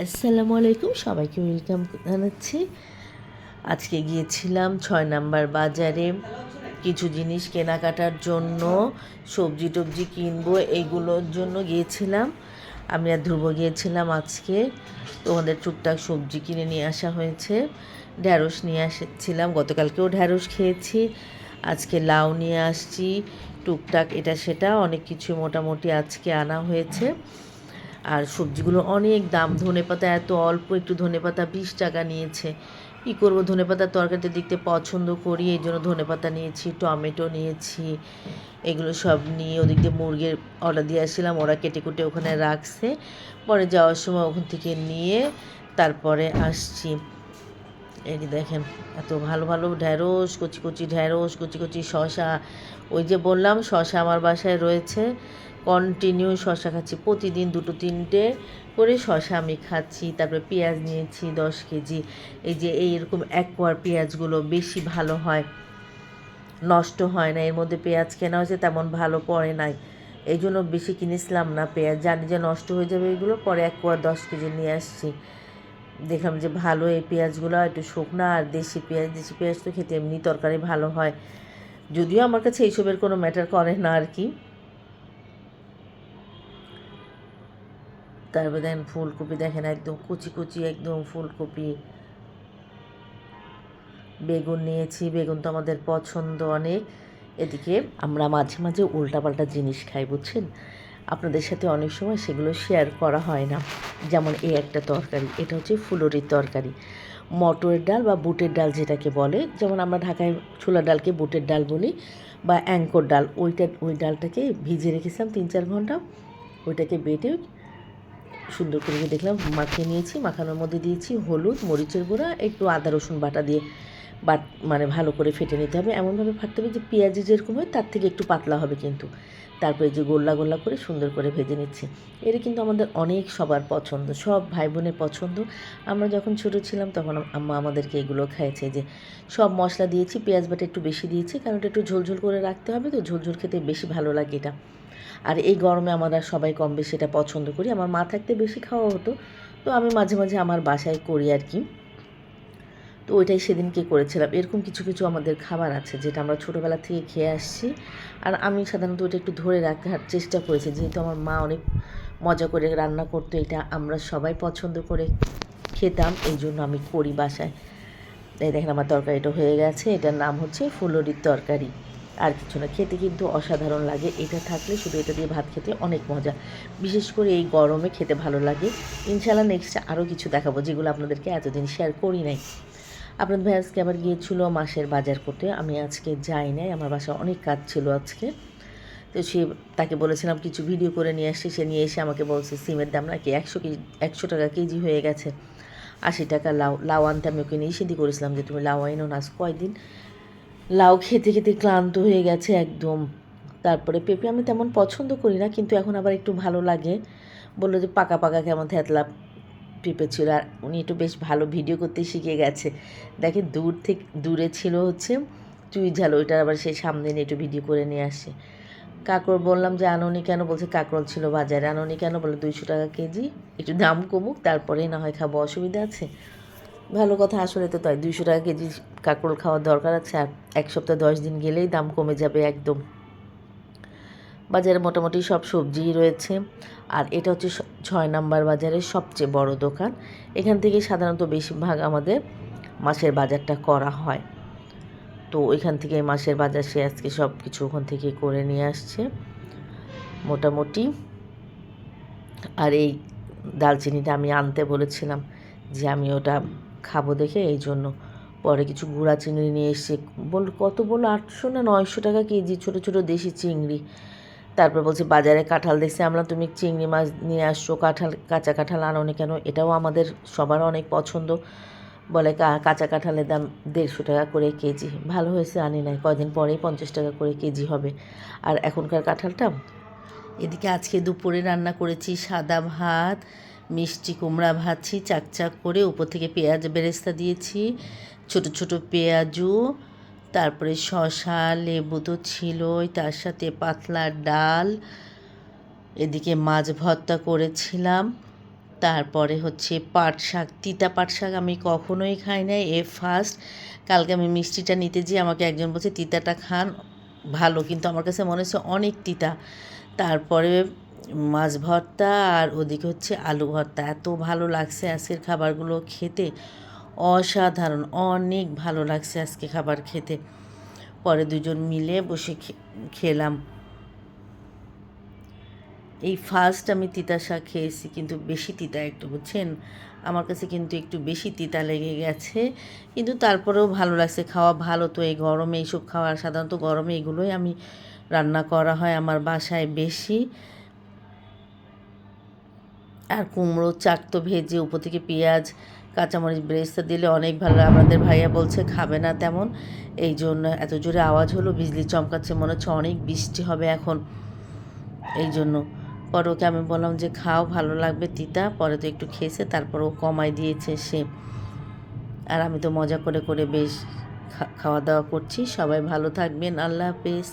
আসসালামু আলাইকুম, সবাইকে ওয়েলকাম জানাচ্ছি। আজকে গিয়েছিলাম 6 নাম্বার বাজারে কিছু জিনিস কেনাকাটার জন্য। সবজি টবজি কিনবো, এইগুলোর জন্য গিয়েছিলাম। আমি আর ধ্রুব গিয়েছিলাম আজকে। তো ওদের টুকটাক সবজি কিনে নিয়ে আসা হয়েছে। ঢ্যাঁড়স নিয়ে এসেছিলাম, গতকালকেও ঢ্যাঁড়স খেয়েছি। আজকে লাউ নিয়ে আসছি, টুকটাক এটা সেটা অনেক কিছু মোটামুটি আজকে আনা হয়েছে। আর সবজিগুলো অনেক দাম। ধনেপাতা এত অল্প একটু ধনেপাতা 20 টাকা নিয়েছে। কী করবো, ধনেপাতার তরকারিতে দেখতে পছন্দ করি, এই জন্য ধনেপাতা নিয়েছি, টমেটো নিয়েছি। এগুলো সব নিয়ে ওদিক দিয়ে মুরগির অর্ডার দিয়ে আসছিলাম, ওরা কেটে কুটে ওখানে রাখছে। পরে যাওয়ার সময় ওখান থেকে নিয়ে তারপরে আসছি। এই যে দেখেন, এত ভালো ভালো ঢ্যাঁড়স, কচি কচি ঢ্যাঁড়স, কচি কচি শশা। ওই যে বললাম শশা আমার বাসায় রয়েছে, কন্টিনিউ শশা খাচ্ছি, প্রতিদিন 2-3টে করে শশা আমি খাচ্ছি। তারপরে পেঁয়াজ নিয়েছি 10 কেজি। এই যে এইরকম একোয়ার পেঁয়াজগুলো বেশি ভালো হয়, নষ্ট হয় না। এর মধ্যে পেঁয়াজ কেনা হয়েছে, তেমন ভালো পড়ে নাই, এই জন্য বেশি কিনেছিলাম না পেঁয়াজ, জানি যে নষ্ট হয়ে যাবে এগুলো। পরে একোয়ার 10 কেজি নিয়ে আসছি। দেখলাম যে ভালো এই পেঁয়াজগুলো, একটু শুকনা আর দেশি পেঁয়াজ। দেশি পেঁয়াজ তো খেতে এমনি তরকারি ভালো হয়, যদিও আমার কাছে এইসবের কোনো ম্যাটার করে না আর কি। তারপরে দেখেন ফুলকপি, দেখেন একদম কুচি কুচি একদম ফুলকপি। বেগুন নিয়েছি, বেগুন তো আমাদের পছন্দ অনেক। এদিকে আমরা মাঝে মাঝে উল্টাপাল্টা জিনিস খাই, বুঝছেন। আপনাদের সাথে অনেক সময় সেগুলো শেয়ার করা হয় না। যেমন এই একটা তরকারি, এটা হচ্ছে ফুলুরির তরকারি। মটরের ডাল বা বুটের ডাল যেটাকে বলে, যেমন আমরা ঢাকায় ছোলার ডালকে বুটের ডাল বলি, বা অ্যাঙ্কর ডাল, ওই ডালটাকে ভিজিয়ে রেখেছিলাম 3-4 ঘন্টা। ওইটাকে বেটে সুন্দর করে দেখলাম মাখিয়ে নিয়েছি। মাখানোর মধ্যে দিয়েছি হলুদ, মরিচের গুঁড়া, একটু আদা রসুন বাটা দিয়ে মানে ভালো করে ফেটে নিতে হবে। এমনভাবে ফাটতে হবে যে পেঁয়াজি যেরকম হয় তার থেকে একটু পাতলা হবে কিন্তু। তারপরে যে গোল্লা গোল্লা করে সুন্দর করে ভেজে নিচ্ছি। এটা কিন্তু আমাদের অনেক সবার পছন্দ, সব ভাই বোনের পছন্দ। আমরা যখন ছোটো ছিলাম তখন আম্মা আমাদেরকে এগুলো খাইয়েছে, যে সব মশলা দিয়েছি, পেঁয়াজ বাটা একটু বেশি দিয়েছি, কারণ এটা একটু ঝোলঝোল করে রাখতে হবে, তো ঝোলঝোল খেতে বেশি ভালো লাগে এটা। আর এই গরমে আমরা সবাই কম বেশি এটা পছন্দ করি। আমার মা থাকতে বেশি খাওয়া হতো, তো আমি মাঝে মাঝে আমার বাসায় করি আর কি। তো ওইটাই সেদিনকে করেছিলাম। এরকম কিছু কিছু আমাদের খাবার আছে যেটা আমরা ছোটোবেলা থেকে খেয়ে আসছি, আর আমি সাধারণত ওইটা একটু ধরে রাখার চেষ্টা করেছি, যেহেতু আমার মা অনেক মজা করে রান্না করতো, এটা আমরা সবাই পছন্দ করে খেতাম, এই জন্য আমি করি বাসায়। এই দেখেন আমার তরকারিটা হয়ে গেছে, এটার নাম হচ্ছে ফুলুরির তরকারি। আর কিছু না, খেতে কিন্তু অসাধারণ লাগে। এটা থাকলে শুধু এটা দিয়ে ভাত খেতে অনেক মজা, বিশেষ করে এই গরমে খেতে ভালো লাগে। ইনশাআল্লাহ নেক্সট আরও কিছু দেখাবো যেগুলো আপনাদেরকে এতদিন শেয়ার করি নাই। আপনাদের ভাই আজকে আবার গিয়েছিল মাসের বাজার করতে, আমি আজকে যাই নাই, আমার বাসায় অনেক কাজ ছিল আজকে। তো তাকে বলেছিলাম কিছু ভিডিও করে নিয়ে আসছে, সে নিয়ে এসে আমাকে বলছে সিমের দাম নাকি 100 টাকা কেজি হয়ে গেছে। 80 টাকা লাউ আনতে আমি ওকে নিষেধই করেছিলাম যে তুমি লাউ আইনো না, কয়দিন লাউ খেতে খেতে ক্লান্ত হয়ে গেছে একদম। তারপরে পেঁপে আমি তেমন পছন্দ করি না, কিন্তু এখন আবার একটু ভালো লাগে। বললো যে পাকা পাকা কেমন থ্যাতলা পেঁপে ছিল। আর উনি একটু বেশ ভালো ভিডিও করতে শিখে গেছে। দেখে দূরে ছিল হচ্ছে চুই ঝাল, ওইটার আবার সেই সামনে নিয়ে একটু ভিডিও করে নিয়ে আসছে। কাঁকরোল বললাম যে আননি কেন, বলছে কাঁকরোল ছিল বাজারে, আননি কেন, বলে 200 টাকা কেজি, একটু দাম কমুক তারপরে না হয় খাবো, অসুবিধা আছে। ভালো কথা, আসলে তো তাই, 200 টাকা কেজি কাঁকরোল খাওয়ার দরকার আছে, আর 1 সপ্তাহ 10 দিন গেলেই দাম কমে যাবে একদম। বাজারে মোটামুটি সব সবজিই রয়েছে। আর এটা হচ্ছে 6 নাম্বার বাজারের সবচেয়ে বড় দোকান। এখান থেকে সাধারণত বেশিরভাগ আমাদের মাছের বাজারটা করা হয়। তো ওইখান থেকে মাছের বাজার সে আজকে সব কিছু ওখান থেকে করে নিয়ে আসছে মোটামুটি। আর এই দালচিনিটা আমি আনতে বলেছিলাম যে আমি ওটা খাবো দেখে, এই জন্য। পরে কিছু গুঁড়া চিংড়ি নিয়ে এসছে, কত বললো 800 না 900 টাকা কেজি, ছোটো ছোটো দেশি চিংড়ি। তারপর বলছে বাজারে কাঁঠাল দেখছি, আমরা তুমি চিংড়ি মাছ নিয়ে আসছো, কাঁচা কাঁঠাল আনোনি কেন, এটাও আমাদের সবার অনেক পছন্দ। বলে কাঁচা কাঁঠালের দাম 150 টাকা করে কেজি, ভালো হয়েছে আনি নাই, কয়দিন পরেই 50 টাকা করে কেজি হবে। আর এখনকার কাঁঠালটা। এদিকে আজকে দুপুরে রান্না করেছি সাদা ভাত, মিষ্টি কুমড়া ভাজছি চাকচাক করে, উপর থেকে পেঁয়াজ বেরেস্তা দিয়েছি, ছোট ছোট পেঁয়াজু, তারপরে শসা, লেবু তো ছিলই, তার সাথে পাতলা ডাল। এদিকে মাছ ভর্তা করেছিলাম, তারপরে হচ্ছে পাট শাক, তিতা পাট শাক আমি কখনোই খাই নাই, ফার্স্ট। কালকে আমি মিষ্টিটা নিতে যেয়ে আমাকে একজন বলছে তিতাটা খান, ভালো, কিন্তু আমার কাছে মনে হচ্ছে অনেক তিতা। তারপরে মাছ ভর্তা, আর ওদিকে হচ্ছে আলু ভর্তা। এত ভালো লাগছে আজকের খাবারগুলো খেতে, অসাধারণ, অনেক ভালো লাগছে আজকে খাবার খেতে। পরে দুজন মিলে বসে খেলাম। এই ফার্স্ট আমি তিতা শাক খেয়েছি, কিন্তু বেশি তিতা একটু, বুঝছেন, আমার কাছে কিন্তু একটু বেশি তিতা লেগে গেছে, কিন্তু তারপরেও ভালো লাগছে, খাওয়া ভালো তো। এই গরমে এইসব খাওয়া, সাধারণত গরমে এগুলোই আমি রান্না করা হয় আমার বাসায় বেশি। আর কুমড়ো চাক তো ভেজে উপর থেকে পেঁয়াজ কাঁচামরিচ বেরেস্তা দিলে অনেক ভালো। আমাদের ভাইয়া বলছে খাবে না তেমন, এই জন্য এত জোরে আওয়াজ হলো, বিজলি চমকাচ্ছে, মনে হচ্ছে অনেক বৃষ্টি হবে এখন, এই জন্য। পরে ওকে আমি বললাম যে খাও, ভালো লাগবে তিতা। পরে তো একটু খেয়েছে, তারপর ও কমাই দিয়েছে সে। আর আমি তো মজা করে করে বেশ খাওয়া দাওয়া করছি। সবাই ভালো থাকবেন, আল্লাহ হাফেজ।